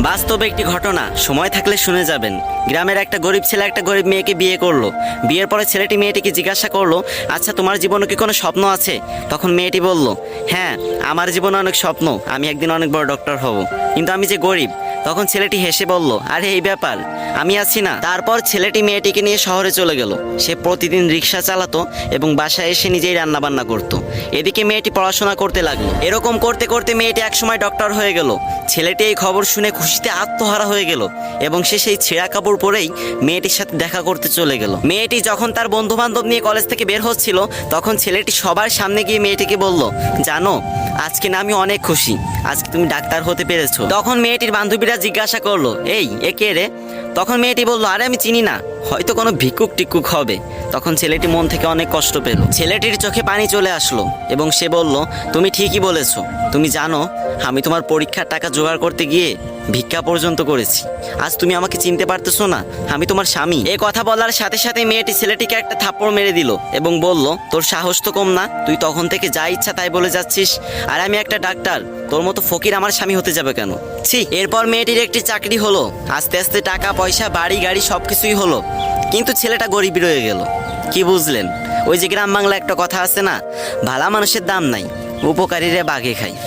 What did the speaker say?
বাস্তবে একটি ঘটনা, সময় থাকলে শুনে যাবেন। গ্রামের একটা গরিব ছেলে একটা গরিব মেয়েকে বিয়ে করলো। বিয়ের পরে ছেলেটি মেয়েটিকে জিজ্ঞাসা করলো, আচ্ছা তোমার জীবনে কি কোনো স্বপ্ন আছে? তখন মেয়েটি বলল, হ্যাঁ আমার জীবনে অনেক স্বপ্ন, আমি একদিন অনেক বড় ডক্টর হব, কিন্তু আমি যে গরিব। তখন ছেলেটি হেসে বলল, আরে এই ব্যাপার, আমি আছি না। তারপর ছেলেটি মেয়েটিকে নিয়ে শহরে চলে গেল। সে প্রতিদিন রিক্সা চালাতো এবং বাসায় এসে নিজেই রান্না বান্না করতো। এদিকে মেয়েটি পড়াশোনা করতে লাগলো। এরকম করতে করতে মেয়েটি একসময় ডক্টর হয়ে গেল। ছেলেটি এই খবর শুনে খুশিতে আত্মহারা হয়ে গেল এবং সে সেই ছেঁড়া কাপড় পরেই মেয়েটির সাথে দেখা করতে চলে গেল। মেয়েটি যখন তার বন্ধু বান্ধব নিয়ে কলেজ থেকে বের হচ্ছিল, তখন ছেলেটি সবার সামনে গিয়ে মেয়েটিকে বলল, জানো আজকে না আমি অনেক খুশি, আজকে তুমি ডাক্তার হতে পেরেছো। তখন মেয়েটির বান্ধবীরা জিজ্ঞাসা করলো, এই এ কে রে? তখন মেয়েটি বলল, আরে আমি চিনি না, হয়তো কোনো ভিক্ষুক টিক্ষুক হবে। তখন ছেলেটি মন থেকে অনেক কষ্ট পেল। ছেলেটির চোখে পানি চলে আসলো এবং সে বলল, তুমি ঠিকই বলেছো। তুমি জানো আমি তোমার পরীক্ষার টাকা জোগাড় করতে গিয়ে ভিক্ষা পর্যন্ত করেছি। আজ তুমি আমাকে চিনতে পারতেছো না? আমি তোমার স্বামী। এ কথা বলার সাথে সাথে মেয়েটি ছেলেটিকে একটা থাপ্পড় মেরে দিল এবং বলল, তোর সাহস তো কম না, তুই তখন থেকে যা ইচ্ছা তাই বলে যাচ্ছিস, আর আমি একটা ডাক্তার, তোর মতো ফকির আমার স্বামী হতে যাবে কেন? ছি। এরপর মেয়েটির একটি চাকরি হলো, আস্তে আস্তে টাকা পয়সা বাড়ি গাড়ি সবকিছুই হলো, কিন্তু ছেলেটা গরিব রয়ে গেল। কি বুঝলেন? ওই যে গ্রাম বাংলা একটা কথা আছে না, ভালা মানুষের দাম নাই, উপকারীরা বাঘে খায়।